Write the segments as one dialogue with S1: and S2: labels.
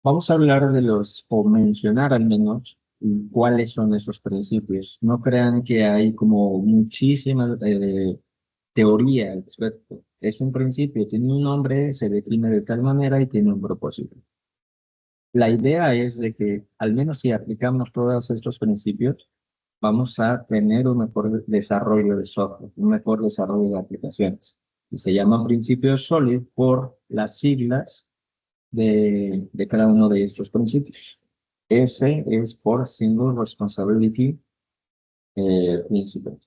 S1: Vamos a hablar de o mencionar al menos cuáles son esos principios. No crean que hay como muchísimas teoría al respecto. Es un principio, tiene un nombre, se define de tal manera y tiene un propósito. La idea es de que, al menos si aplicamos todos estos principios, vamos a tener un mejor desarrollo de software, un mejor desarrollo de aplicaciones. Y se llaman principios SOLID por las siglas de cada uno de estos principios. S es por Single Responsibility Principle.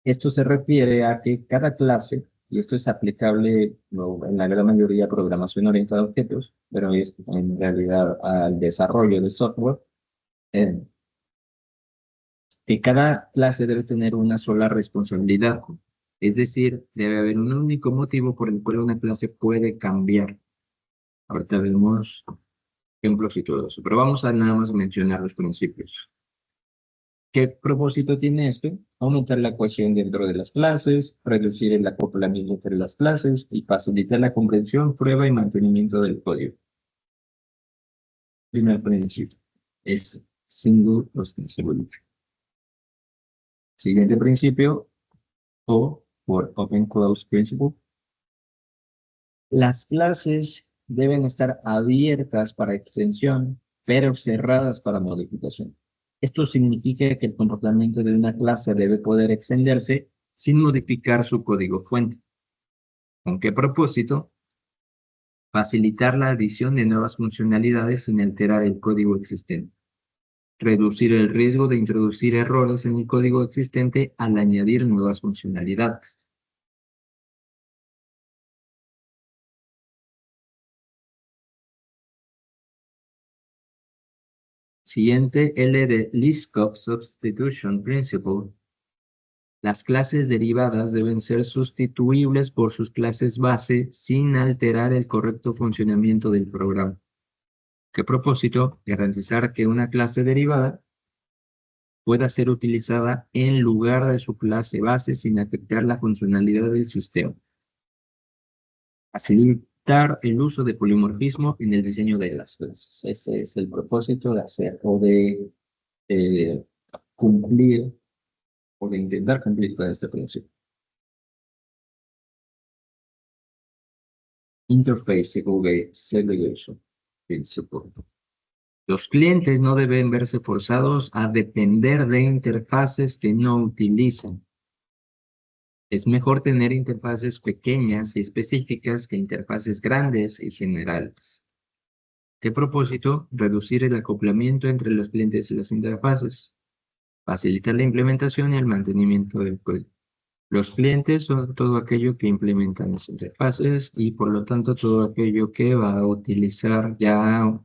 S1: Esto se refiere a que cada clase, y esto es aplicable en la gran mayoría a programación orientada a objetos, pero es en realidad al desarrollo de software, eh, que cada clase debe tener una sola responsabilidad. Es decir, debe haber un único motivo por el cual una clase puede cambiar. Ahorita vemos ejemplos y todo eso, pero vamos a nada más mencionar los principios. ¿Qué propósito tiene esto? Aumentar la cohesión dentro de las clases, reducir el acoplamiento entre las clases y facilitar la comprensión, prueba y mantenimiento del código. Primer principio es Single Responsibility. Siguiente principio, O por Open Close Principle. Las clases deben estar abiertas para extensión, pero cerradas para modificación. Esto significa que el comportamiento de una clase debe poder extenderse sin modificar su código fuente. ¿Con qué propósito? Facilitar la adición de nuevas funcionalidades sin alterar el código existente. Reducir el riesgo de introducir errores en el código existente al añadir nuevas funcionalidades. Siguiente, L de Liskov Substitution Principle. Las clases derivadas deben ser sustituibles por sus clases base sin alterar el correcto funcionamiento del programa. ¿Qué propósito? Garantizar que una clase derivada pueda ser utilizada en lugar de su clase base sin afectar la funcionalidad del sistema. Facilitar el uso de polimorfismo en el diseño de las clases. Ese es el propósito de hacer o de eh, cumplir o de intentar cumplir con este principio. Interface Segregation Principle. Los clientes no deben verse forzados a depender de interfaces que no utilizan. Es mejor tener interfaces pequeñas y específicas que interfaces grandes y generales. ¿Qué propósito? Reducir el acoplamiento entre los clientes y las interfaces. Facilitar la implementación y el mantenimiento del código. Los clientes son todo aquello que implementan las interfaces y por lo tanto todo aquello que va a utilizar ya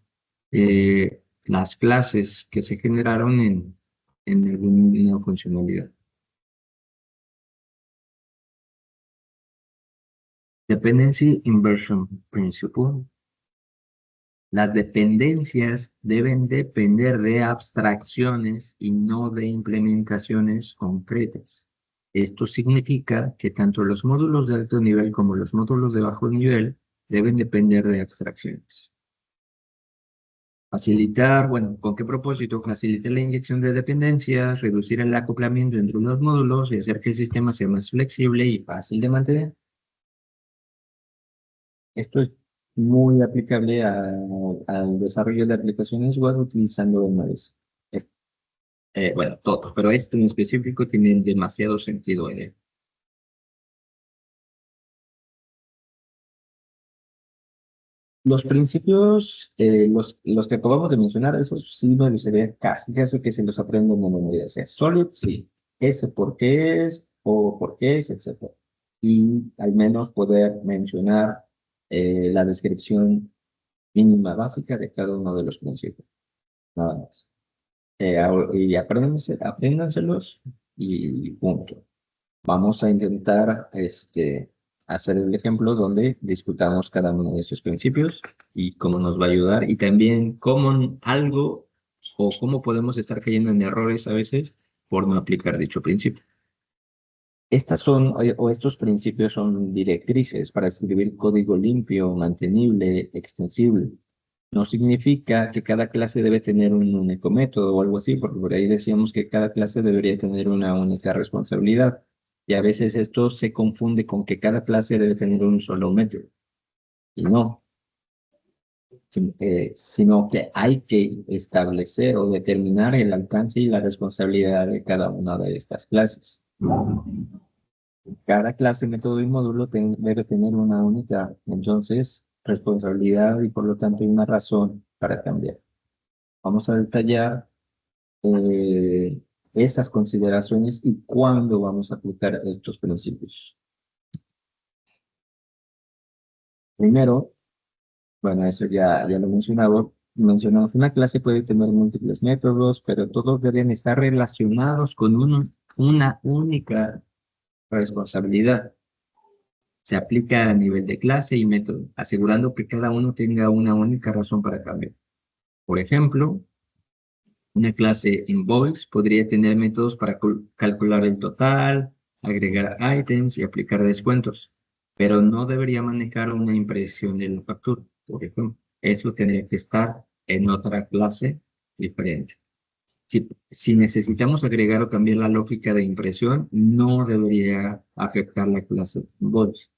S1: las clases que se generaron en alguna funcionalidad. Dependency Inversion Principle. Las dependencias deben depender de abstracciones y no de implementaciones concretas. Esto significa que tanto los módulos de alto nivel como los módulos de bajo nivel deben depender de abstracciones. Facilitar, bueno, ¿con qué propósito? Facilitar la inyección de dependencias, reducir el acoplamiento entre unos módulos y hacer que el sistema sea más flexible y fácil de mantener. Esto es muy aplicable al desarrollo de aplicaciones web utilizando Node.js. Bueno, todos, pero este en específico tiene demasiado sentido en él. Los principios, los que acabamos de mencionar, esos sí me gustaría casi que se los aprendan en memoria. O sea, Solid, sí. Ese por qué es, o por qué es, etc. Y al menos poder mencionar la descripción mínima básica de cada uno de los principios. Nada más. Y apréndanselos y punto. Vamos a intentar hacer el ejemplo donde discutamos cada uno de esos principios y cómo nos va a ayudar y también cómo algo o cómo podemos estar cayendo en errores a veces por no aplicar dicho principio. Estas son, o estos principios son directrices para escribir código limpio, mantenible, extensible. No significa que cada clase debe tener un único método o algo así, porque por ahí decíamos que cada clase debería tener una única responsabilidad. Y a veces esto se confunde con que cada clase debe tener un solo método. Y no, sino que hay que establecer o determinar el alcance y la responsabilidad de cada una de estas clases. Cada clase, método y módulo debe tener una única, entonces, responsabilidad y por lo tanto una razón para cambiar. Vamos a detallar eh, esas consideraciones y cuándo vamos a aplicar estos principios. Primero, bueno, eso ya lo mencionamos, una clase puede tener múltiples métodos, pero todos deben estar relacionados con una única responsabilidad. Se aplica a nivel de clase y método, asegurando que cada uno tenga una única razón para cambiar. Por ejemplo, una clase Invoice podría tener métodos para calcular el total, agregar items y aplicar descuentos, pero no debería manejar una impresión de la factura, por ejemplo. Eso tendría que estar en otra clase diferente. Si necesitamos agregar o cambiar la lógica de impresión, no debería afectar la clase Invoice.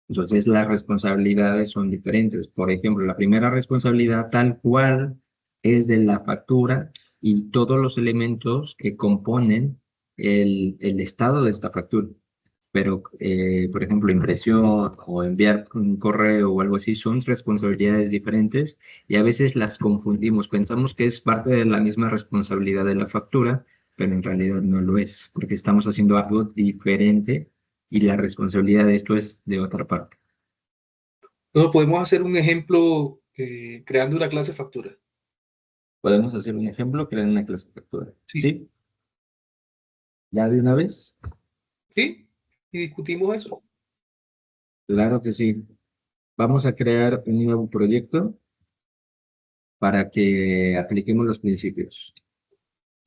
S1: Entonces las responsabilidades son diferentes. Por ejemplo, la primera responsabilidad tal cual es de la factura y todos los elementos que componen el estado de esta factura. Pero, por ejemplo, impresión o enviar un correo o algo así son responsabilidades diferentes y a veces las confundimos. Pensamos que es parte de la misma responsabilidad de la factura, pero en realidad no lo es, porque estamos haciendo algo diferente y la responsabilidad de esto es de otra parte.
S2: Entonces podemos hacer un ejemplo creando una clase factura.
S1: Podemos hacer un ejemplo, crear una clase factura.
S2: Sí,
S1: ¿Sí? ¿Ya de una vez?
S2: sí, y discutimos eso.
S1: Claro que sí. Vamos a crear un nuevo proyecto para que apliquemos los principios.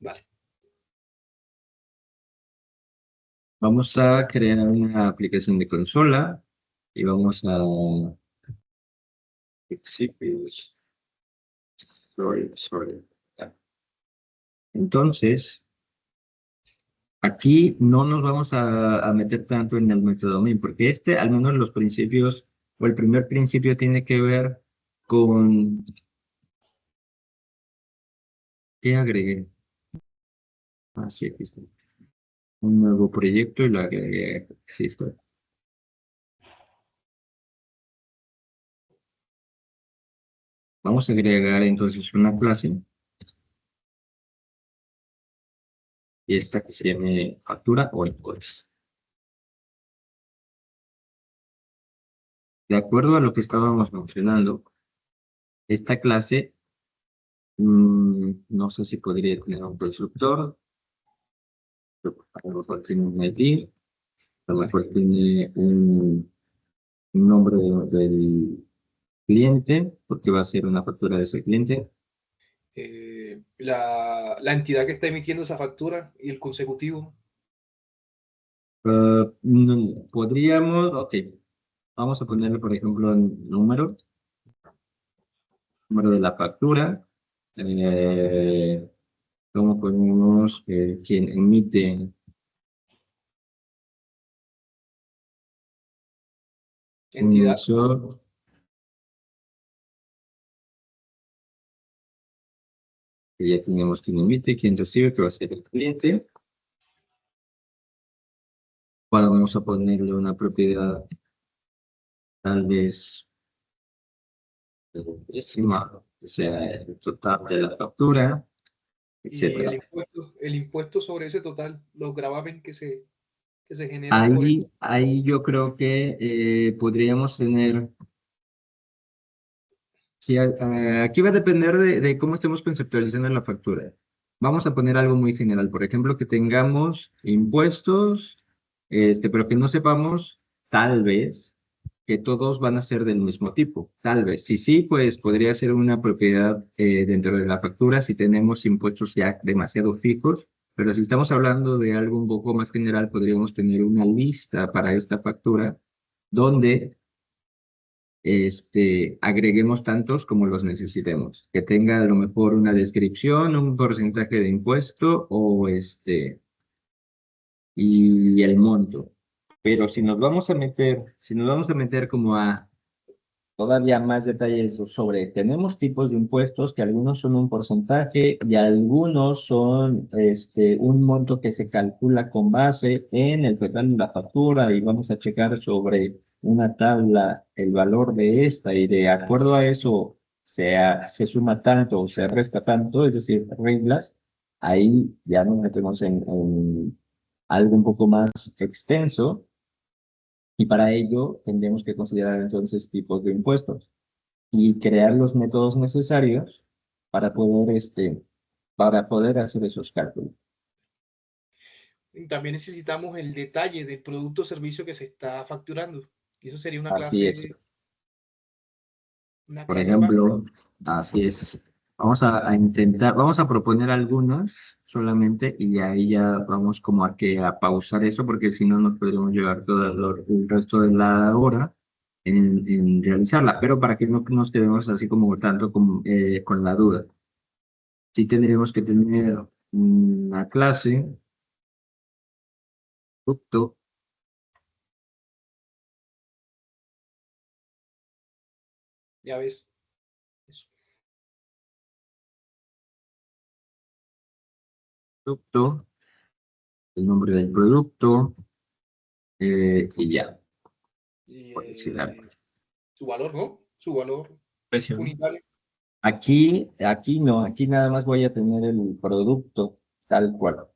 S2: Vale.
S1: Vamos a crear una aplicación de consola y vamos a principios. Sorry. Entonces, aquí no nos vamos a meter tanto en el método MIN, porque al menos los principios, o el primer principio tiene que ver con qué agregué. Ah, sí, aquí está. Un nuevo proyecto y lo agregué. Sí, está. Vamos a agregar entonces una clase y esta que se llame factura o invoice. De acuerdo a lo que estábamos mencionando, esta clase, no sé si podría tener un constructor, a lo mejor tiene un ID, a lo mejor tiene un nombre del cliente, porque va a ser una factura de ese cliente.
S2: La entidad que está emitiendo esa factura y el consecutivo.
S1: Podríamos, ok, vamos a ponerle, por ejemplo, el número de la factura. ¿Cómo ponemos quien emite un
S2: Entidad.
S1: emisor? Que ya tenemos quien emite, quien recibe, que va a ser el cliente. Ahora vamos a ponerle una propiedad, tal vez, décima, que sea el total de la factura,
S2: Y
S1: etcétera.
S2: el impuesto sobre ese total, los gravamen que se generan por el...
S1: Ahí yo creo que podríamos tener, sí, aquí va a depender de cómo estemos conceptualizando la factura. Vamos a poner algo muy general, por ejemplo, que tengamos impuestos, pero que no sepamos, tal vez, que todos van a ser del mismo tipo. Tal vez. Si sí, pues podría ser una propiedad dentro de la factura si tenemos impuestos ya demasiado fijos, pero si estamos hablando de algo un poco más general, podríamos tener una lista para esta factura donde agreguemos tantos como los necesitemos, que tenga a lo mejor una descripción, un porcentaje de impuesto y el monto. Pero si nos vamos a meter como a todavía más detalles sobre, tenemos tipos de impuestos que algunos son un porcentaje y algunos son un monto que se calcula con base en el total de la factura y vamos a checar sobre una tabla el valor de esta y de acuerdo a eso se suma tanto o se resta tanto, es decir, reglas, ahí ya nos metemos en algo un poco más extenso y para ello tendremos que considerar entonces tipos de impuestos y crear los métodos necesarios para poder hacer esos cálculos.
S2: También necesitamos el detalle del producto o servicio que se está facturando. Y eso sería
S1: Así es.
S2: una
S1: Por
S2: clase aparte.
S1: ejemplo, así es. Vamos a proponer algunos solamente y ahí ya vamos como a pausar eso porque si no nos podríamos llevar el resto de la hora en realizarla, pero para que no nos quedemos así como tanto con la duda. Sí tendríamos que tener una clase, producto,
S2: Ya ves. Eso.
S1: producto, el nombre del producto y ya,
S2: Y
S1: por decir algo.
S2: su valor, ¿no? Su valor
S1: Precio.
S2: unitario.
S1: Aquí no, aquí nada más voy a tener el producto tal cual.
S2: Vale.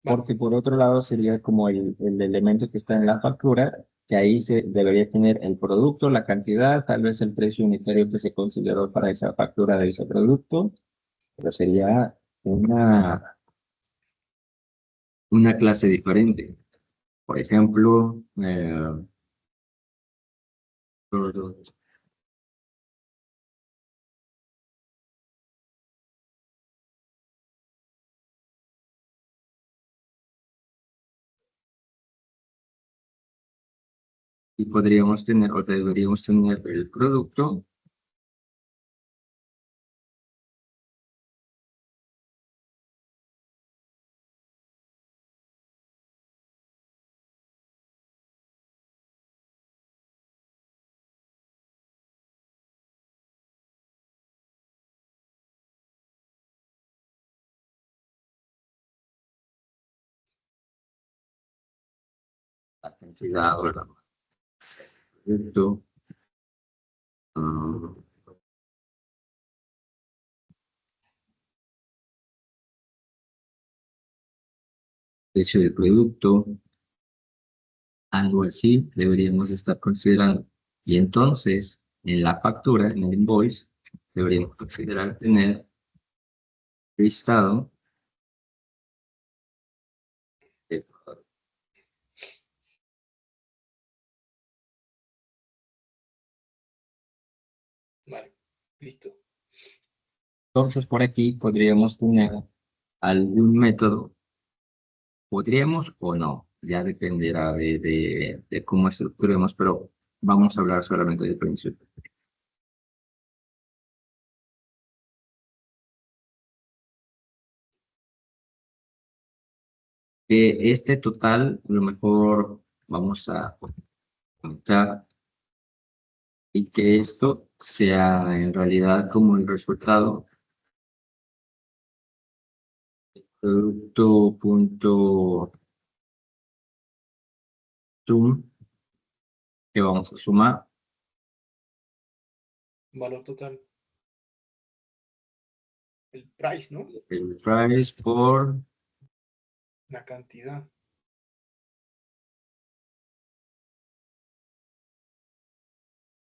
S1: Porque por otro lado sería como el elemento que está en la factura, que ahí se debería tener el producto, la cantidad, tal vez el precio unitario que se consideró para esa factura de ese producto, pero sería una clase diferente. Por ejemplo, product. Y podríamos tener o deberíamos tener el producto. La cantidad o la producto. ah, Precio del producto, algo así deberíamos estar considerando. Y entonces, en la factura, en el invoice, deberíamos considerar tener listado de-
S2: Vale. Listo.
S1: Entonces, por aquí podríamos tener algún método, podríamos o no, ya dependerá de cómo estructuremos, pero vamos a hablar solamente del principio. Que este total, a lo mejor vamos a contar y que esto sea en realidad como el resultado producto.sum que vamos a sumar
S2: Valor total. El price, ¿no?
S1: el price por
S2: La cantidad.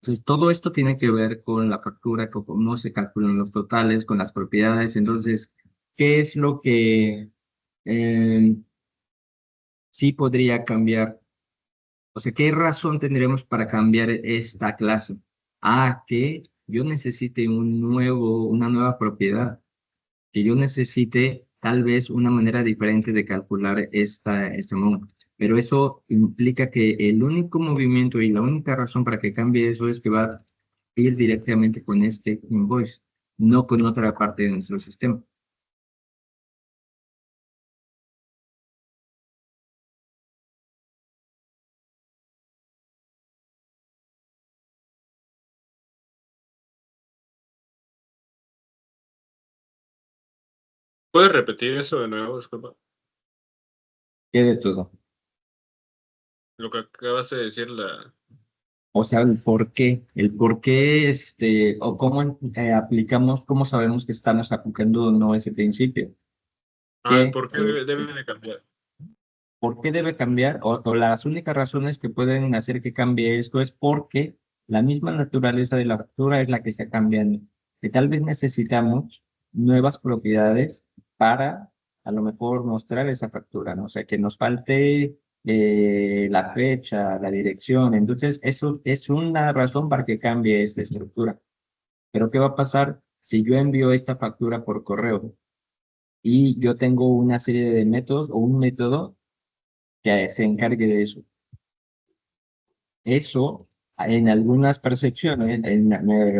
S1: entonces, todo esto tiene que ver con la factura, con cómo se calculan los totales, con las propiedades. Entonces, ¿qué es lo que eh, sí podría cambiar? O sea, ¿qué razón tendremos para cambiar esta clase? Que yo necesite una nueva propiedad, que yo necesite tal vez una manera diferente de calcular este monto. Pero eso implica que el único movimiento y la única razón para que cambie eso es que va ir directamente con este invoice, no con otra parte de nuestro sistema.
S3: ¿Puedes repetir eso de nuevo? Disculpa.
S1: ¿Qué de todo?
S3: Lo que acabas de decir, la...
S1: O sea, el por qué, o cómo aplicamos, cómo sabemos que estamos aplicando o no ese principio.
S3: Ah, el
S1: Que,
S3: por qué debe de cambiar.
S1: ¿por qué debe cambiar? O las únicas razones que pueden hacer que cambie esto es porque la misma naturaleza de la factura es la que está cambiando. Que tal vez necesitamos nuevas propiedades para a lo mejor mostrar esa factura, ¿no? O sea, que nos falte la fecha, la dirección. Entonces, eso es una razón para que cambie esta estructura. Pero ¿qué va a pasar si yo envío esta factura por correo y yo tengo una serie de métodos o un método que se encargue de eso? Eso, en algunas percepciones, en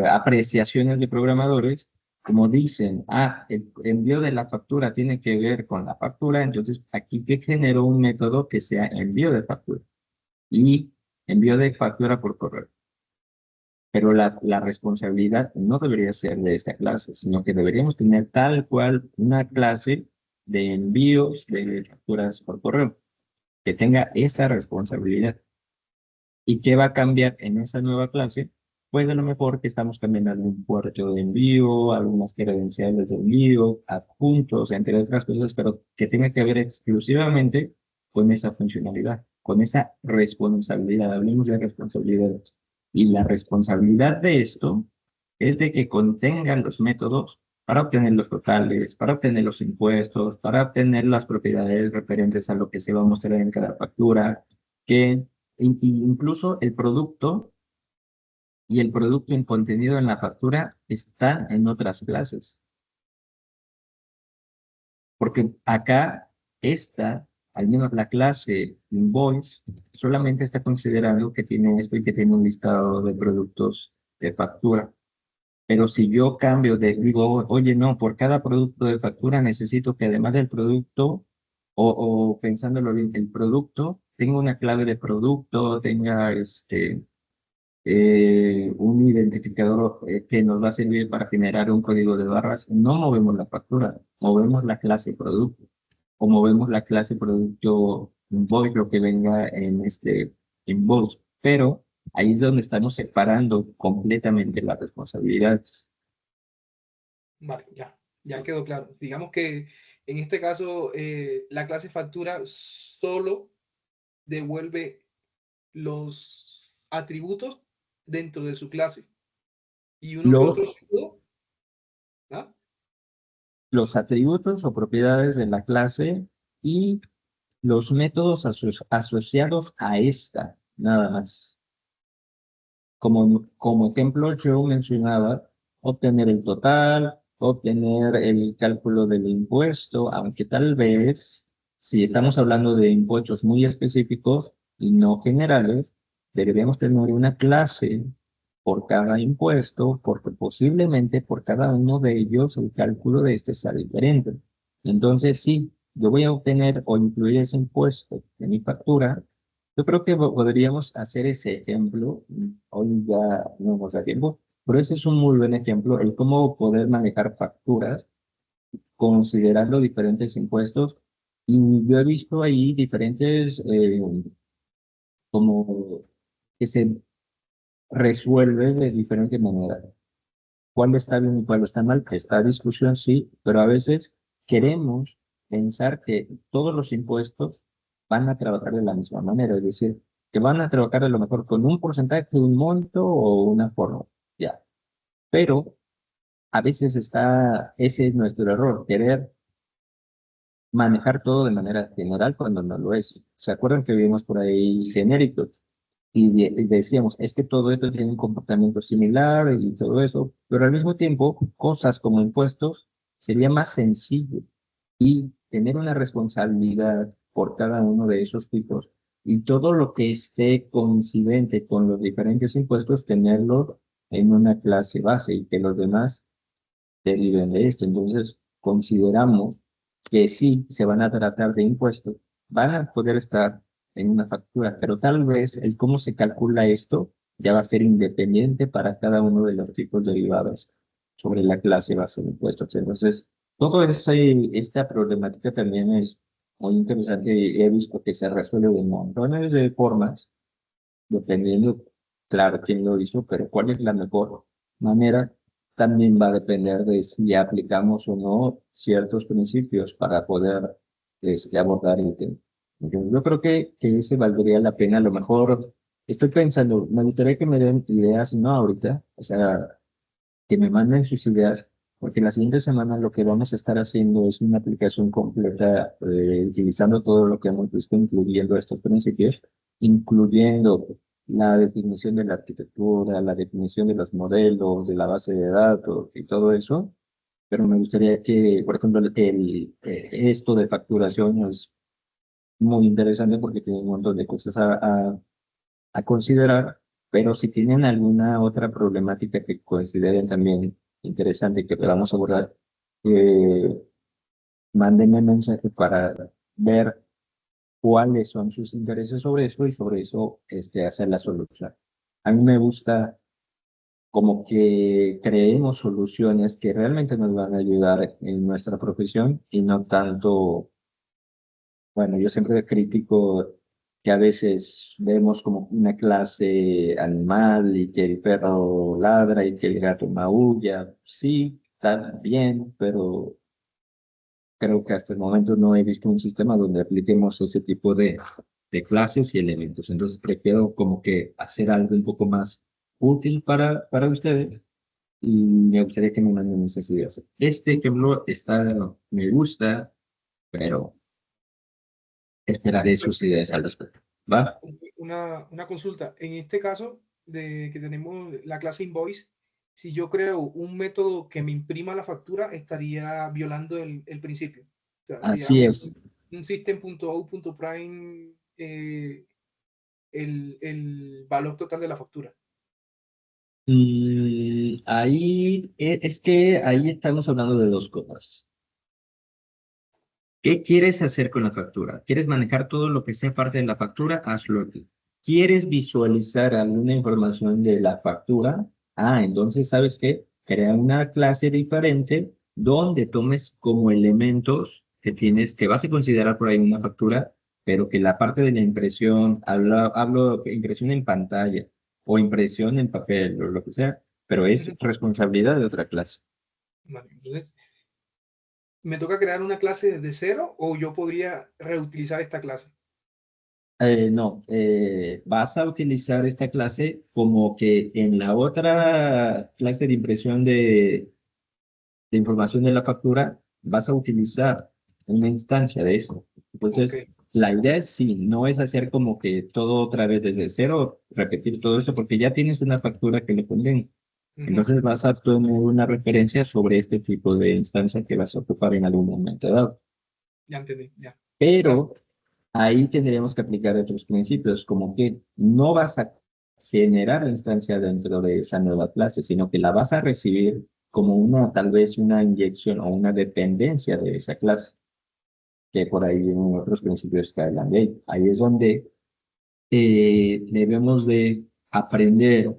S1: apreciaciones de programadores, como dicen, el envío de la factura tiene que ver con la factura, entonces aquí que generó un método que sea envío de factura y envío de factura por correo. Pero la responsabilidad no debería ser de esta clase, sino que deberíamos tener tal cual una clase de envíos de facturas por correo que tenga esa responsabilidad. ¿Y qué va a cambiar en esa nueva clase? Pues a lo mejor que estamos cambiando algún puerto de envío, algunas credenciales de envío, adjuntos, entre otras cosas, pero que tenga que ver exclusivamente con esa funcionalidad, con esa responsabilidad. Hablemos de responsabilidades. Y la responsabilidad de esto es de que contengan los métodos para obtener los totales, para obtener los impuestos, para obtener las propiedades referentes a lo que se va a mostrar en cada factura, que incluso el producto y el producto en contenido en la factura están en otras clases. Porque acá esta, al menos la clase invoice, solamente está considerando que tiene esto y que tiene un listado de productos de factura. Pero si yo cambio digo, oye, no, por cada producto de factura necesito que además del producto, o pensándolo bien, el producto tenga una clave de producto, tenga un identificador que nos va a servir para generar un código de barras, no movemos la factura, movemos la clase producto o movemos la clase producto invoice, lo que venga en este invoice. Pero ahí es donde estamos separando completamente las responsabilidades.
S2: Vale, ya quedó claro. Digamos que en este caso la clase factura solo devuelve los atributos dentro de su clase y uno que otro
S1: Los,
S2: método, ¿ah?
S1: los atributos o propiedades de la clase y los métodos asociados a esta, nada más. Como ejemplo, yo mencionaba obtener el total, obtener el cálculo del impuesto, aunque tal vez, si estamos hablando de impuestos muy específicos y no generales, deberíamos tener una clase por cada impuesto, porque posiblemente por cada uno de ellos el cálculo de este sea diferente. Entonces, sí, yo voy a obtener o incluir ese impuesto en mi factura. Yo creo que podríamos hacer ese ejemplo. Hoy ya no nos da tiempo, pero ese es un muy buen ejemplo, el cómo poder manejar facturas considerando diferentes impuestos. Y yo he visto ahí diferentes, como que se resuelve de diferente manera. ¿Cuál está bien y cuál está mal? Esta discusión sí, pero a veces queremos pensar que todos los impuestos van a trabajar de la misma manera, es decir, que van a trabajar a lo mejor con un porcentaje, un monto o una forma, ya. Pero a veces ese es nuestro error, querer manejar todo de manera general cuando no lo es. ¿Se acuerdan que vimos por ahí genéricos? Y decíamos, es que todo esto tiene un comportamiento similar y todo eso, pero al mismo tiempo, cosas como impuestos sería más sencillo y tener una responsabilidad por cada uno de esos tipos y todo lo que esté coincidente con los diferentes impuestos, tenerlos en una clase base y que los demás deriven de esto. Entonces, consideramos que sí se van a tratar de impuestos, van a poder estar en una factura, pero tal vez el cómo se calcula esto ya va a ser independiente para cada uno de los tipos derivados sobre la clase base de impuestos. Entonces, esta problemática también es muy interesante y he visto que se resuelve de montones de formas, dependiendo, claro, quién lo hizo, pero cuál es la mejor manera también va a depender de si aplicamos o no ciertos principios para poder abordar el tema. Yo creo que ese valdría la pena. A lo mejor estoy pensando, me gustaría que me den ideas, no ahorita, o sea, que me manden sus ideas, porque la siguiente semana lo que vamos a estar haciendo es una aplicación completa, utilizando todo lo que hemos visto, incluyendo estos principios, incluyendo la definición de la arquitectura, la definición de los modelos, de la base de datos y todo eso. Pero me gustaría que, por ejemplo, esto de facturación es muy interesante porque tiene un montón de cosas a considerar, pero si tienen alguna otra problemática que consideren también interesante que podamos abordar, eh, mándenme mensaje para ver cuáles son sus intereses sobre eso y sobre eso hacer la solución. A mí me gusta como que creemos soluciones que realmente nos van a ayudar en nuestra profesión y no tanto. Bueno, yo siempre critico que a veces vemos como una clase animal y que el perro ladra y que el gato maulla. Sí, está bien, pero creo que hasta el momento no he visto un sistema donde apliquemos ese tipo de clases y elementos. Entonces prefiero como que hacer algo un poco más útil para ustedes y me gustaría que me manden esas ideas. Este ejemplo me gusta, pero esperaré sus ideas al respecto. ¿Va?
S2: Una consulta. En este caso de que tenemos la clase Invoice, si yo creo un método que me imprima la factura, estaría violando el principio. O sea, sería
S1: Así es.
S2: un system.out.prime el valor total de la factura.
S1: Ahí es que ahí estamos hablando de dos cosas. ¿Qué quieres hacer con la factura? ¿Quieres manejar todo lo que sea parte de la factura? Hazlo aquí. ¿Quieres visualizar alguna información de la factura? Entonces, ¿sabes qué? Crea una clase diferente donde tomes como elementos que vas a considerar por ahí una factura, pero que la parte de la impresión, hablo de impresión en pantalla o impresión en papel o lo que sea, pero es responsabilidad de otra clase.
S2: Vale, entonces, ¿me toca crear una clase desde cero o yo podría reutilizar esta clase?
S1: No, vas a utilizar esta clase como que en la otra clase de impresión de información de la factura vas a utilizar una instancia de eso. Entonces,
S2: Ok.
S1: la idea es sí, no es hacer como que todo otra vez desde cero, repetir todo esto, porque ya tienes una factura que le ponen. Entonces vas a tener una referencia sobre este tipo de instancia que vas a ocupar en algún momento dado.
S2: Ya entendí, ya. Gracias.
S1: Pero ahí tendríamos que aplicar otros principios, como que no vas a generar la instancia dentro de esa nueva clase, sino que la vas a recibir como tal vez una inyección o una dependencia de esa clase, que por ahí vienen otros principios que hablan de ello. Ahí es donde debemos de aprender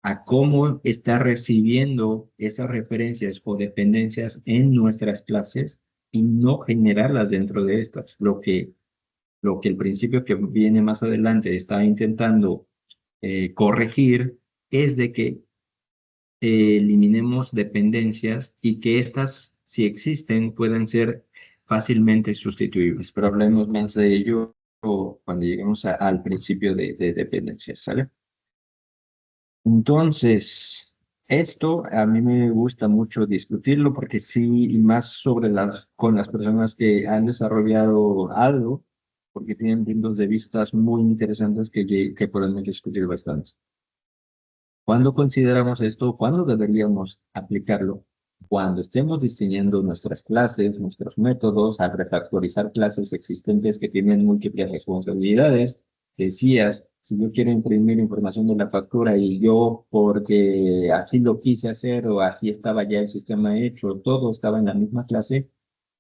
S1: a cómo estar recibiendo esas referencias o dependencias en nuestras clases y no generarlas dentro de estas, lo que el principio que viene más adelante está intentando corregir es de que eliminemos dependencias y que estas, si existen, puedan ser fácilmente sustituibles. Pero hablemos más de ello cuando lleguemos al principio de dependencias, ¿sale? Entonces, esto a mí me gusta mucho discutirlo porque sí, y más con las personas que han desarrollado algo, porque tienen puntos de vista muy interesantes que podemos discutir bastante. ¿Cuándo consideramos esto? ¿Cuándo deberíamos aplicarlo? Cuando estemos diseñando nuestras clases, nuestros métodos, al refactorizar clases existentes que tienen múltiples responsabilidades. Decías, Si yo quiero imprimir información de la factura y yo, porque así lo quise hacer o así estaba ya el sistema hecho, todo estaba en la misma clase,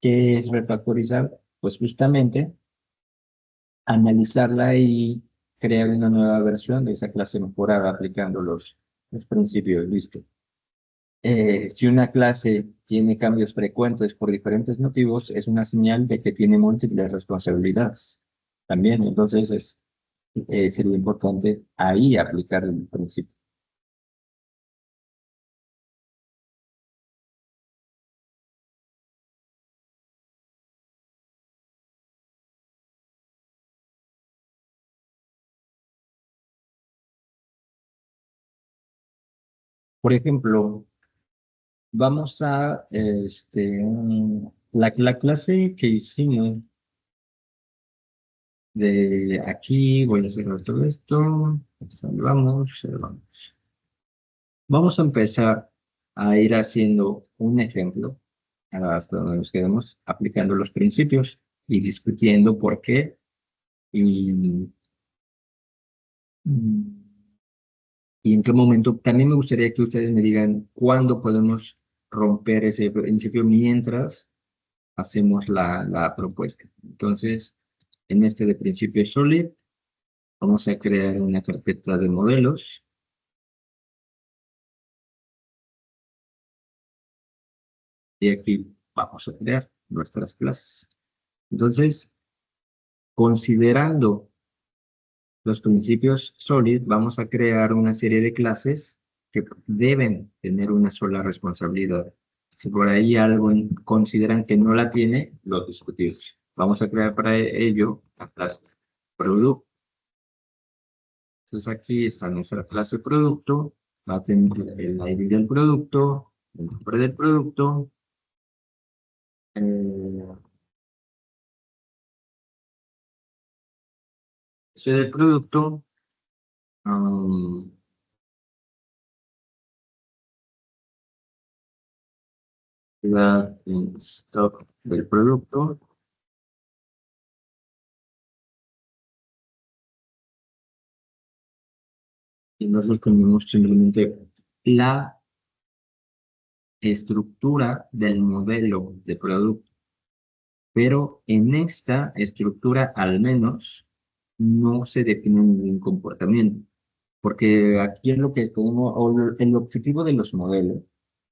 S1: ¿qué es refactorizar? Pues justamente analizarla y crear una nueva versión de esa clase mejorada aplicando los principios, listo. Si una clase tiene cambios frecuentes por diferentes motivos, es una señal de que tiene múltiples responsabilidades. También, entonces, sería importante ahí aplicar el principio. Por ejemplo, vamos a la clase que hicimos de aquí, voy a cerrar todo esto, salvamos, cerramos. Vamos a empezar a ir haciendo un ejemplo hasta donde nos quedemos aplicando los principios y discutiendo por qué y, y en qué momento. También me gustaría que ustedes me digan cuándo podemos romper ese principio mientras hacemos la propuesta. Entonces, en este de principio solid, vamos a crear una carpeta de modelos. Y aquí vamos a crear nuestras clases. Entonces, considerando los principios SOLID, vamos a crear una serie de clases que deben tener una sola responsabilidad. Si por ahí algo consideran que no la tiene, lo discutimos. Vamos a crear para ello la clase producto. Entonces aquí está nuestra clase producto, va a tener el ID del producto, el nombre del producto, del producto, la stock del producto, y nosotros tenemos simplemente la estructura del modelo de producto. Pero en esta estructura, al menos, no se define ningún comportamiento. Porque aquí es lo que tenemos, el objetivo de los modelos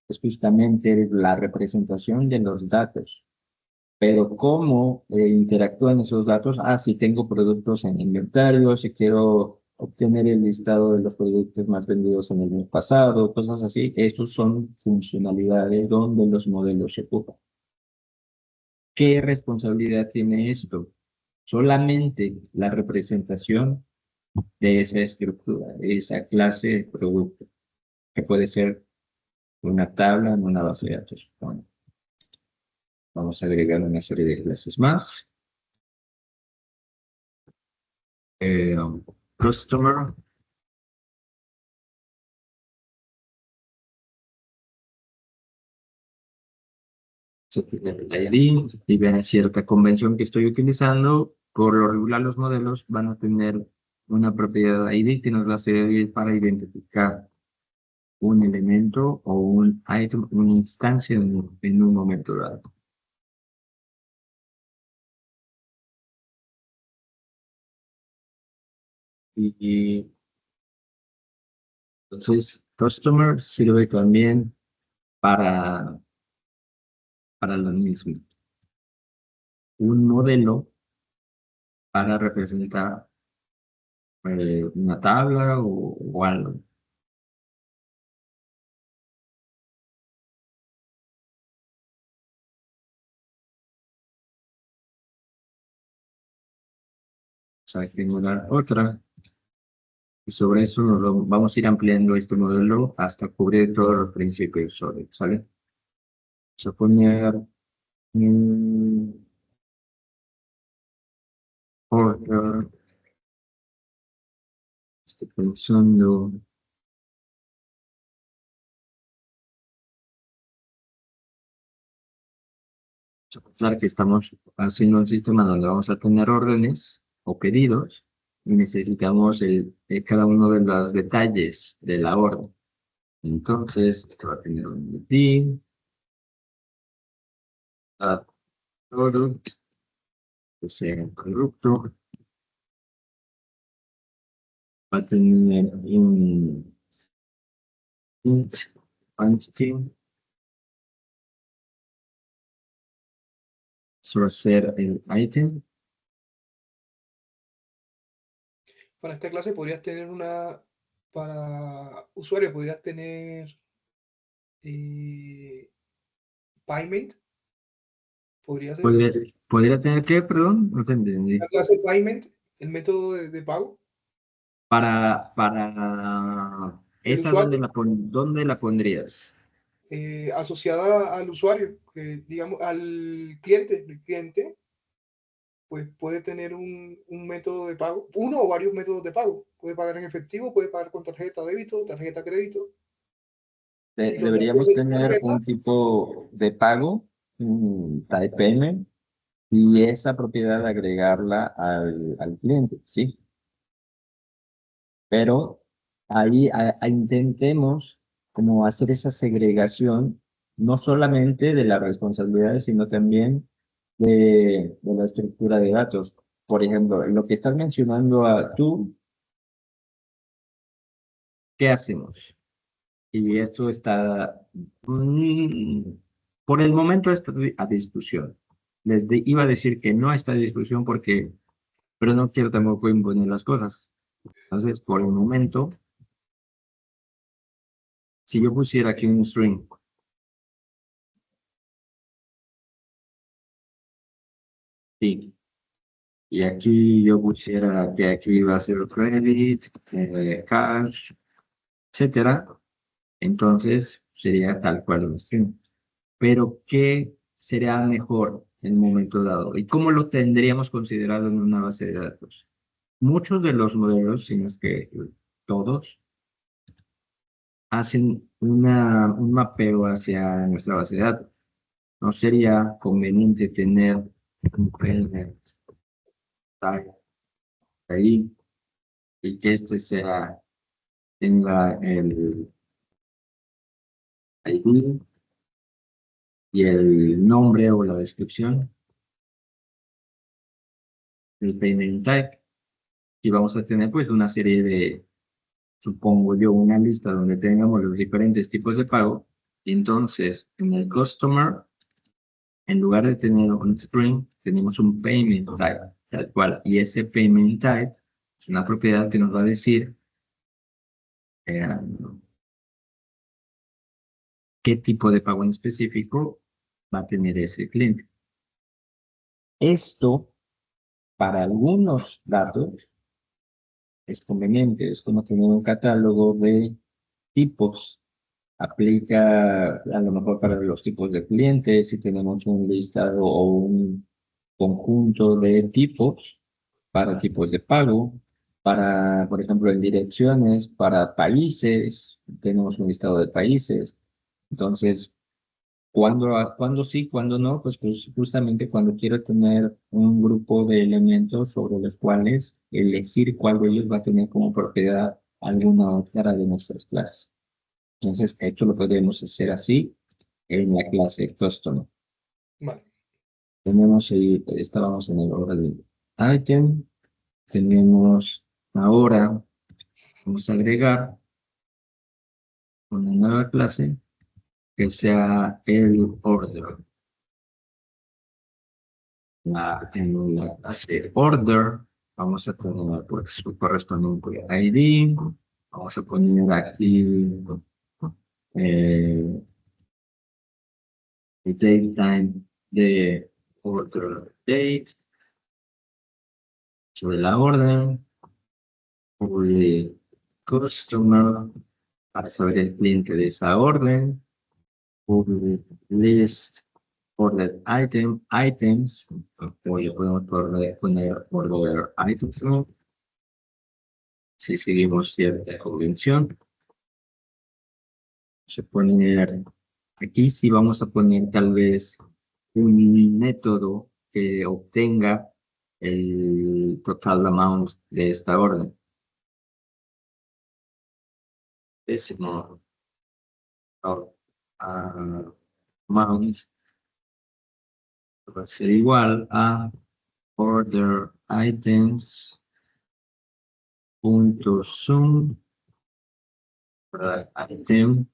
S1: es justamente la representación de los datos. Pero cómo interactúan esos datos, si tengo productos en inventario, si quiero obtener el listado de los productos más vendidos en el mes pasado, cosas así, esos son funcionalidades donde los modelos se ocupan. ¿Qué responsabilidad tiene esto? Solamente la representación de esa estructura, de esa clase de producto, que puede ser una tabla en una base de datos. Bueno, vamos a agregar una serie de clases más. Customer. Se tiene el ID, si ven cierta convención que estoy utilizando, por lo regular los modelos van a tener una propiedad ID que nos va a servir para identificar un elemento o un item, una instancia en un momento dado. Y entonces, customer sirve también para lo mismo. Un modelo para representar una tabla o algo. O sea, generar otra. Y sobre eso vamos a ir ampliando este modelo hasta cubrir todos los principios sobre, ¿sale? Vamos a poner order. Estoy pensando. Pensar que estamos haciendo un sistema donde vamos a tener órdenes o pedidos y necesitamos cada uno de los detalles de la orden. Entonces, esto va a tener un ID, product, que sea corrupto, va a tener un int quantity, ser el item.
S2: Para esta clase podrías tener para usuario podrías tener payment, podría ser eso.
S1: ¿Podría tener qué? Perdón, no te entendí.
S2: La clase payment, el método de pago.
S1: Para
S2: El
S1: esa,
S2: usuario,
S1: ¿dónde la pondrías?
S2: asociada al usuario, digamos, al cliente. El cliente pues puede tener un método de pago, uno o varios métodos de pago. Puede pagar en efectivo, puede pagar con tarjeta débito, tarjeta crédito. Y los datos
S1: Deberíamos
S2: de esa
S1: tener
S2: tarjeta,
S1: un tipo de pago, un type payment, y esa propiedad agregarla al cliente, ¿sí? Pero ahí intentemos como hacer esa segregación, no solamente de las responsabilidades, sino también de la estructura de datos. Por ejemplo, lo que estás mencionando tú, ¿qué hacemos? Y esto está, mm, por el momento está a discusión. Iba a decir que no está a discusión porque, pero no quiero tampoco imponer las cosas. Entonces, por el momento, si yo pusiera aquí un string, sí, y aquí yo pusiera que aquí va a ser credit, cash, etcétera, entonces sería tal cual un string. Pero ¿qué sería mejor en un momento dado? ¿Y cómo lo tendríamos considerado en una base de datos? Muchos de los modelos, si no es que todos, hacen un mapeo hacia nuestra base de datos. ¿No sería conveniente tener un payment type ahí y que este tenga el ID y el nombre o la descripción del payment type? Y vamos a tener pues una serie de, supongo yo, una lista donde tengamos los diferentes tipos de pago. Y entonces, en el customer, en lugar de tener un string, tenemos un payment type, tal cual. Y ese payment type es una propiedad que nos va a decir eh, qué tipo de pago en específico va a tener ese cliente. Esto, para algunos datos, es conveniente. Es como tener un catálogo de tipos. Aplica a lo mejor para los tipos de clientes, si tenemos un listado o un conjunto de tipos para tipos de pago, para, por ejemplo, en direcciones, para países, tenemos un listado de países. Entonces, cuando sí, cuando no, pues justamente cuando quiero tener un grupo de elementos sobre los cuales elegir cuál de ellos va a tener como propiedad alguna otra de nuestras clases. Entonces, esto lo podemos hacer así en la clase Customer.
S2: vale.
S1: Tenemos ahí, estábamos en el orden item, tenemos ahora, vamos a agregar una nueva clase que sea el order. En la clase order vamos a tener pues su correspondiente ID, vamos a poner aquí el date time de order date, sobre la orden, public customer, para saber el cliente de esa orden, public list, order items, o ya podemos poner order items, ¿no? Si seguimos cierta convención, se poner, aquí sí vamos a poner tal vez un método que obtenga el total amount de esta orden. Decimal amount va a ser igual a order items punto sum item.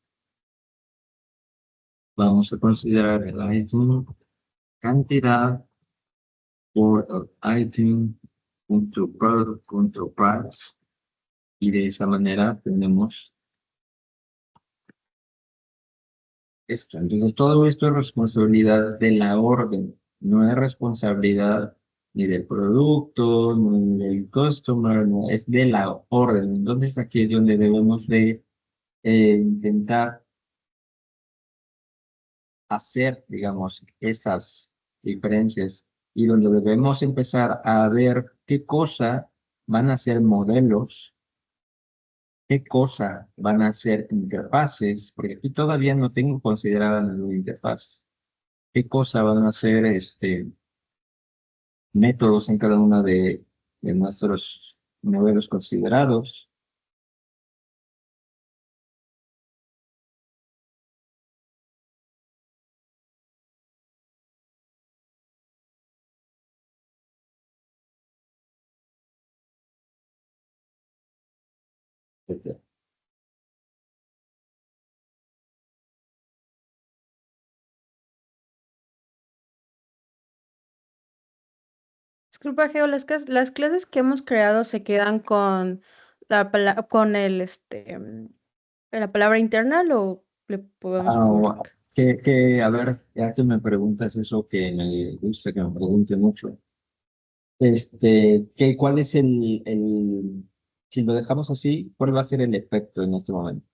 S1: Vamos a considerar el item cantidad por item punto product punto price, y de esa manera tenemos esto. Entonces todo esto es responsabilidad de la orden, no es responsabilidad ni del producto, ni del customer, no, es de la orden. Entonces aquí es donde debemos de intentar hacer, digamos, esas diferencias, y donde debemos empezar a ver qué cosa van a ser modelos, qué cosa van a ser interfaces, porque aquí todavía no tengo considerada la interfaz. Qué cosa van a ser métodos en cada uno de nuestros modelos considerados. Etcétera.
S4: Disculpa, Geo, las clases que hemos creado se quedan con con la palabra internal, o le podemos public.
S1: A ver, ya que me preguntas eso, que me gusta que me pregunte mucho. ¿Cuál es si lo dejamos así, cuál va a ser el efecto en este momento?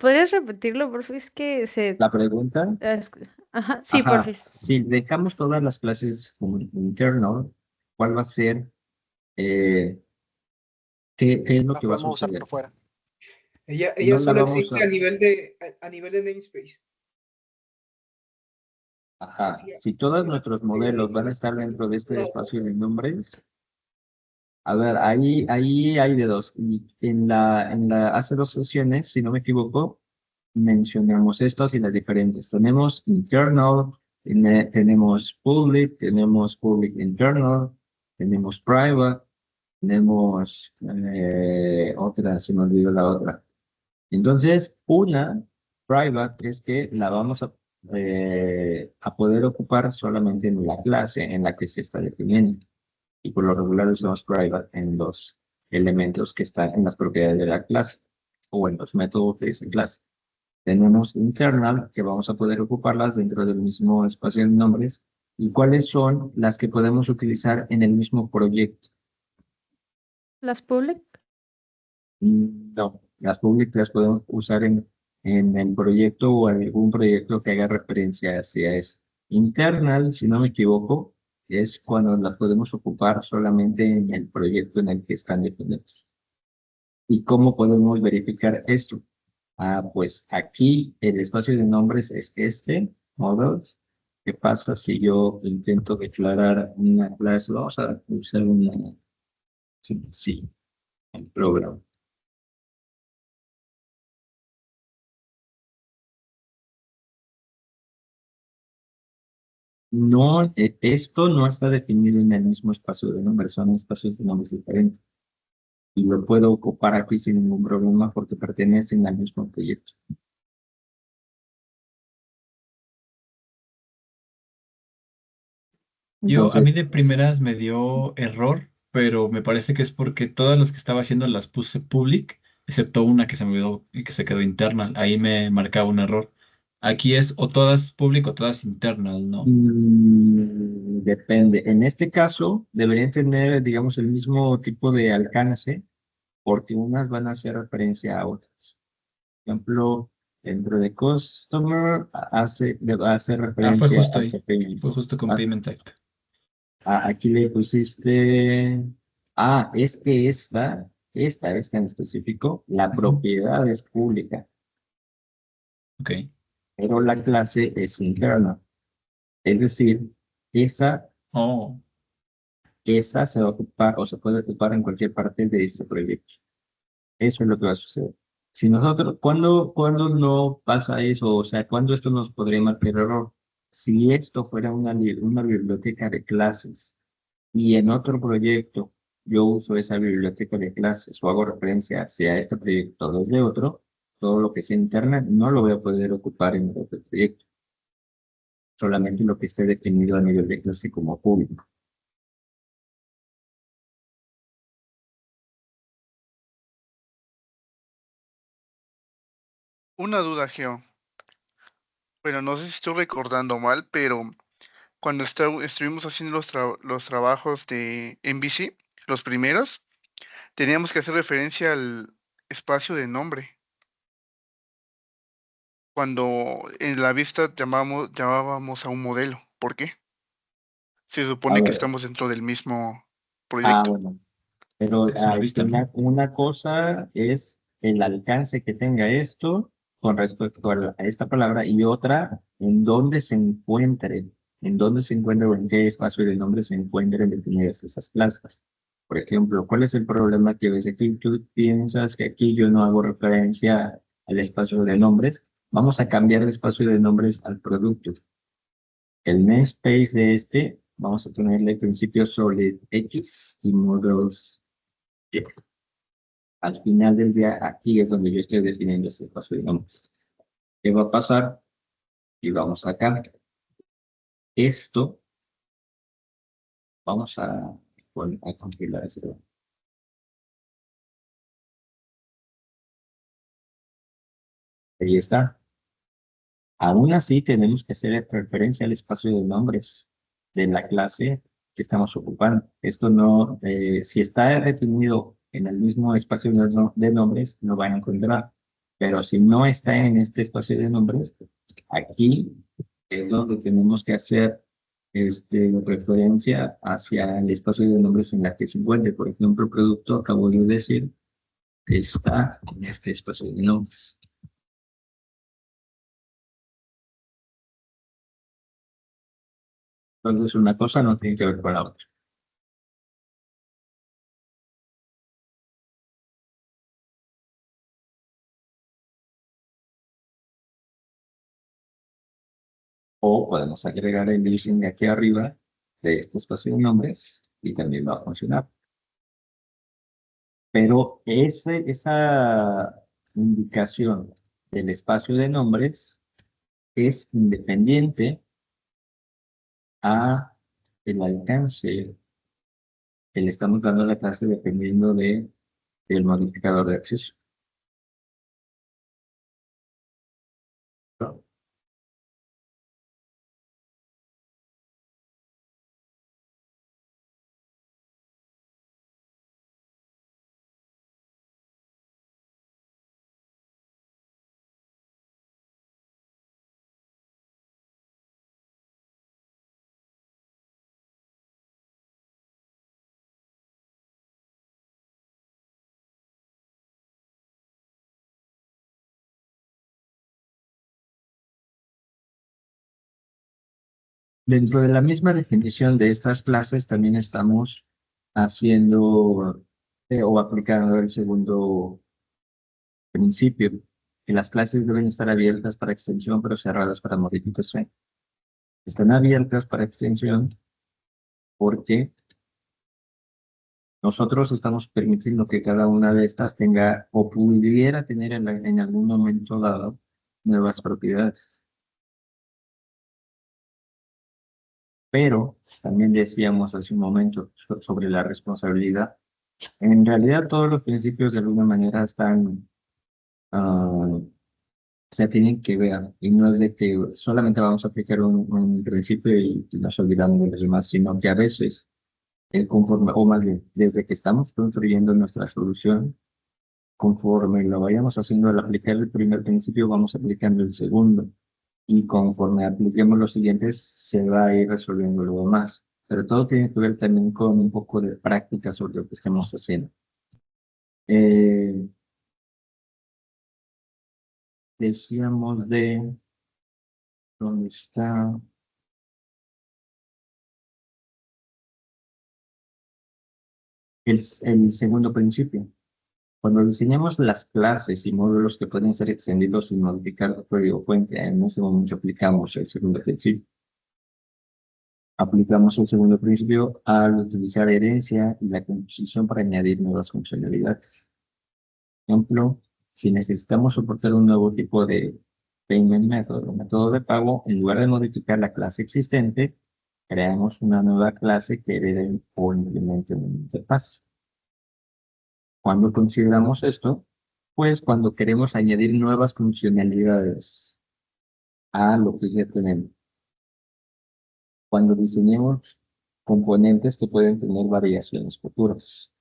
S4: ¿Podrías repetirlo, por favor? Es que se...
S1: La pregunta,
S4: es- Ajá, sí, por favor.
S1: si dejamos todas las clases como internal, ¿cuál va a ser, qué es lo
S5: Las
S1: que va a
S5: podemos usar
S1: suceder?
S5: por fuera.
S2: Ella
S1: No la
S2: solo
S1: vamos
S2: existe
S1: a,
S2: a nivel de namespace.
S1: si todos
S2: Sí,
S1: nuestros modelos van a estar dentro de este espacio de nombres, a ver, ahí hay de dos. Y hace dos sesiones, si no me equivoco, mencionamos estos y las diferentes. Tenemos internal, tenemos public internal, tenemos private, tenemos otra, se me olvidó la otra. Entonces, una private es que la vamos a poder ocupar solamente en la clase en la que se está definiendo. Y por lo regular usamos private en los elementos que están en las propiedades de la clase o en los métodos de esa clase. Tenemos internal, que vamos a poder ocuparlas dentro del mismo espacio de nombres. ¿Y cuáles son las que podemos utilizar en el mismo proyecto?
S4: ¿Las public?
S1: No, las públicas las podemos usar en el proyecto o algún proyecto que haga referencia hacia eso. Internal, si no me equivoco, es cuando las podemos ocupar solamente en el proyecto en el que están definidas. ¿Y cómo podemos verificar esto? Pues aquí el espacio de nombres es models. ¿Qué pasa si yo intento declarar una clase? Vamos a usar una, sí, el programa. No, esto no está definido en el mismo espacio de nombres, son espacios de nombres diferentes. Y lo puedo ocupar aquí sin ningún problema porque pertenecen al mismo proyecto.
S6: A mí de
S1: Entonces,
S6: primeras me dio error, pero me parece que es porque todas las que estaba haciendo las puse public, excepto una que se me olvidó y que se quedó internal. Ahí me marcaba un error. Aquí es o todas public o todas internal, ¿no?
S1: depende. En este caso, deberían tener, digamos, el mismo tipo de alcance, porque unas van a hacer referencia a otras. Por ejemplo, dentro de Customer va a hacer
S6: Fue
S1: referencia
S6: justo
S1: a
S6: ahí.
S1: CPI.
S6: Fue justo con
S1: Ah,
S6: payment type.
S1: aquí le pusiste. Es que esta en específico, la propiedad es pública.
S6: Ok.
S1: pero la clase es interna. Es decir, esa,
S6: Oh,
S1: esa se va a ocupar o se puede ocupar en cualquier parte de este proyecto. Eso es lo que va a suceder. Si nosotros, ¿cuándo no pasa eso? O sea, ¿cuándo esto nos podría marcar error? Si esto fuera una biblioteca de clases y en otro proyecto yo uso esa biblioteca de clases o hago referencia hacia este proyecto desde otro, todo lo que sea interna no lo voy a poder ocupar en el otro proyecto, solamente lo que esté definido a nivel de clase como público.
S5: Una duda, Geo. Bueno, no sé si estoy recordando mal, pero cuando estuvimos haciendo los trabajos de MVC, los primeros, teníamos que hacer referencia al espacio de nombre. Cuando en la vista llamábamos a un modelo. ¿Por qué? Se
S1: A
S5: supone que
S1: ver,
S5: estamos dentro del mismo proyecto.
S1: bueno, pero
S6: es una vista, ¿no?
S1: una cosa es el alcance que tenga esto con respecto a esta palabra y otra en dónde se encuentre o en qué espacio de nombre se encuentren definidas esas clases. Por ejemplo, ¿cuál es el problema que ves aquí? Tú piensas que aquí yo no hago referencia al espacio de nombres. Vamos a cambiar de espacio de nombres al producto. El namespace de este, vamos a ponerle principio solid X y models Y. Al final del día, aquí es donde yo estoy definiendo este espacio de nombres. ¿Qué va a pasar? Y vamos acá. Esto, vamos a compilar esto. Ahí está. Aún así, tenemos que hacer referencia al espacio de nombres de la clase que estamos ocupando. Esto no, si está definido en el mismo espacio de nombres, lo van a encontrar. Pero si no está en este espacio de nombres, aquí es donde tenemos que hacer referencia hacia el espacio de nombres en la que se encuentre. Por ejemplo, el producto, acabo de decir, que está en este espacio de nombres. Entonces, una cosa no tiene que ver con la otra. O podemos agregar el listing aquí arriba de este espacio de nombres y también va a funcionar. Pero esa indicación del espacio de nombres es independiente a el alcance que le estamos dando a la clase dependiendo del modificador de acceso. Dentro de la misma definición de estas clases también estamos haciendo o aplicando el segundo principio, que las clases deben estar abiertas para extensión, pero cerradas para modificación. Están abiertas para extensión porque nosotros estamos permitiendo que cada una de estas tenga o pudiera tener en algún momento dado nuevas propiedades. Pero también decíamos hace un momento sobre la responsabilidad. En realidad todos los principios de alguna manera están, se tienen que ver y no es de que solamente vamos a aplicar un principio y nos olvidamos de los demás, sino que a veces, conforme, o más bien, desde que estamos construyendo nuestra solución, conforme lo vayamos haciendo al aplicar el primer principio, vamos aplicando el segundo. Y conforme apliquemos los siguientes, se va a ir resolviendo lo demás. Pero todo tiene que ver también con un poco de práctica sobre lo que estamos haciendo. Decíamos de ¿Dónde está? El segundo principio. Cuando diseñamos las clases y módulos que pueden ser extendidos sin modificar el código fuente, en ese momento aplicamos el segundo principio. Aplicamos el segundo principio al utilizar herencia y la composición para añadir nuevas funcionalidades. Ejemplo, si necesitamos soportar un nuevo tipo de payment method o método de pago, en lugar de modificar la clase existente, creamos una nueva clase que herede o implemente una interfaz. Cuando consideramos esto, pues cuando queremos añadir nuevas funcionalidades a lo que ya tenemos. Cuando diseñemos componentes que pueden tener variaciones futuras.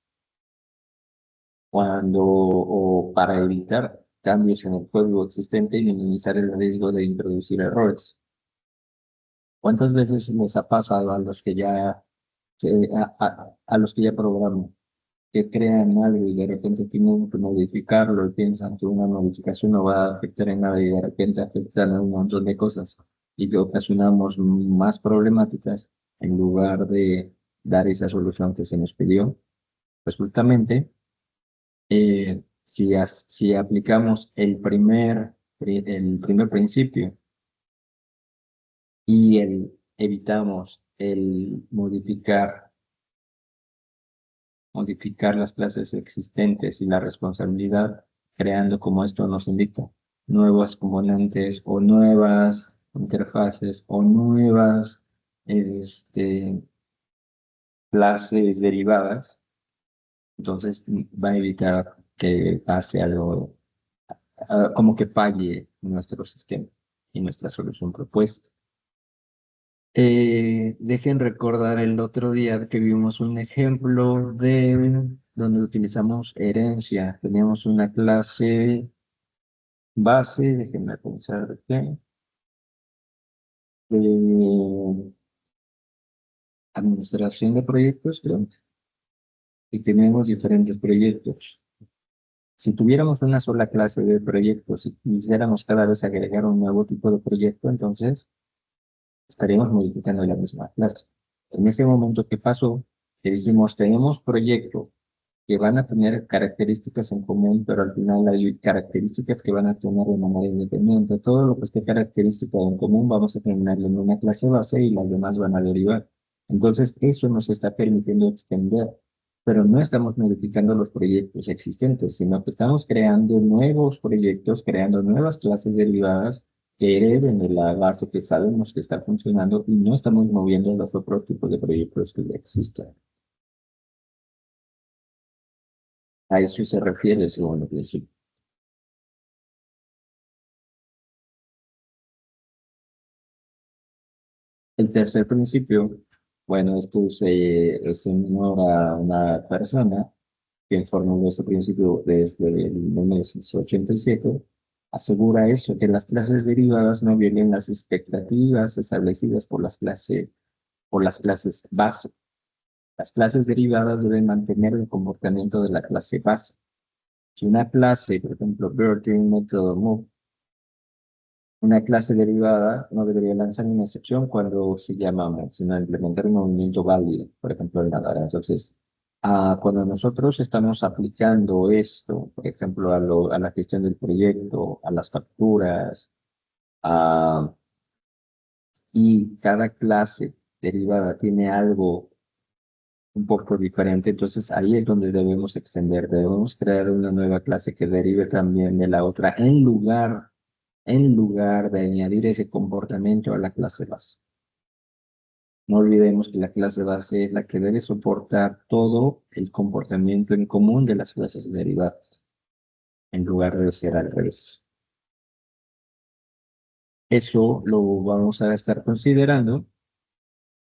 S1: O para evitar cambios en el código existente y minimizar el riesgo de introducir errores. ¿Cuántas veces les ha pasado a los que ya, a los que ya programan, que crean algo y de repente tienen que modificarlo y piensan que una modificación no va a afectar en nada y de repente afectan a un montón de cosas y que ocasionamos más problemáticas en lugar de dar esa solución que se nos pidió? Pues justamente, si aplicamos el primer principio y evitamos el modificar las clases existentes y la responsabilidad, creando, como esto nos indica, nuevos componentes o nuevas interfaces o nuevas clases derivadas, entonces va a evitar que pase algo, como que falle nuestro sistema y nuestra solución propuesta. Dejen recordar el otro día que vimos un ejemplo de donde utilizamos herencia. Teníamos una clase base, déjenme pensar de qué, de administración de proyectos, creo, y teníamos diferentes proyectos. Si tuviéramos una sola clase de proyectos y quisiéramos cada vez agregar un nuevo tipo de proyecto, entonces estaríamos modificando la misma clase. En ese momento, ¿qué pasó? Que dijimos, tenemos proyectos que van a tener características en común, pero al final hay características que van a tener de manera independiente. Todo lo que esté característico en común vamos a tenerlo en una clase base y las demás van a derivar. Entonces, eso nos está permitiendo extender, pero no estamos modificando los proyectos existentes, sino que estamos creando nuevos proyectos, creando nuevas clases derivadas que hereden de la base que sabemos que está funcionando y no estamos moviendo los otros tipos de proyectos que ya existen. A eso se refiere el segundo principio. El tercer principio, bueno, esto es en honor a una persona que formuló este principio desde el 1987, asegura eso, que las clases derivadas no violen las expectativas establecidas por las clases base. Las clases derivadas deben mantener el comportamiento de la clase base. Si una clase, por ejemplo, Bird tiene un método move, una clase derivada no debería lanzar una excepción cuando se llama move, sino implementar un movimiento válido, por ejemplo, el nadar. Entonces, cuando nosotros estamos aplicando esto, por ejemplo, a la gestión del proyecto, a las facturas, y cada clase derivada tiene algo un poco diferente, entonces ahí es donde debemos extender, debemos crear una nueva clase que derive también de la otra, en lugar de añadir ese comportamiento a la clase base. No olvidemos que la clase base es la que debe soportar todo el comportamiento en común de las clases derivadas, en lugar de ser al revés. Eso lo vamos a estar considerando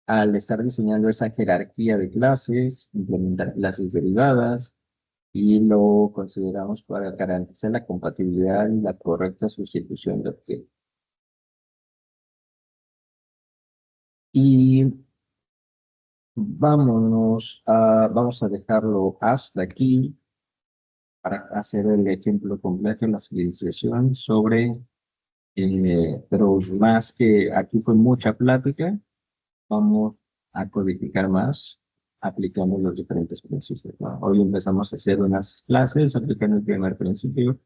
S1: al estar diseñando esa jerarquía de clases, implementar clases derivadas, y lo consideramos para garantizar la compatibilidad y la correcta sustitución de objetos. Y vamos a dejarlo hasta aquí para hacer el ejemplo completo de la civilización sobre Pero más que aquí fue mucha plática, vamos a codificar más aplicando los diferentes principios, ¿no? Hoy empezamos a hacer unas clases aplicando el primer principio.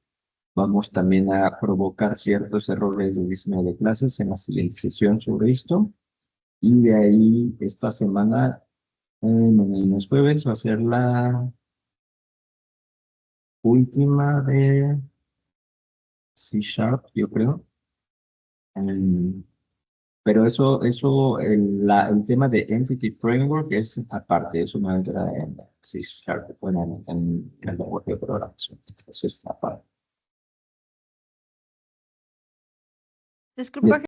S1: Vamos también a provocar ciertos errores de diseño de clases en la siguiente sesión sobre esto. Y de ahí, esta semana, mañana es jueves, va a ser la última de C Sharp, yo creo. Pero el tema de Entity Framework es aparte, eso no entra en C Sharp, bueno, en el lenguaje de programación. Eso es aparte.
S4: Disculpa,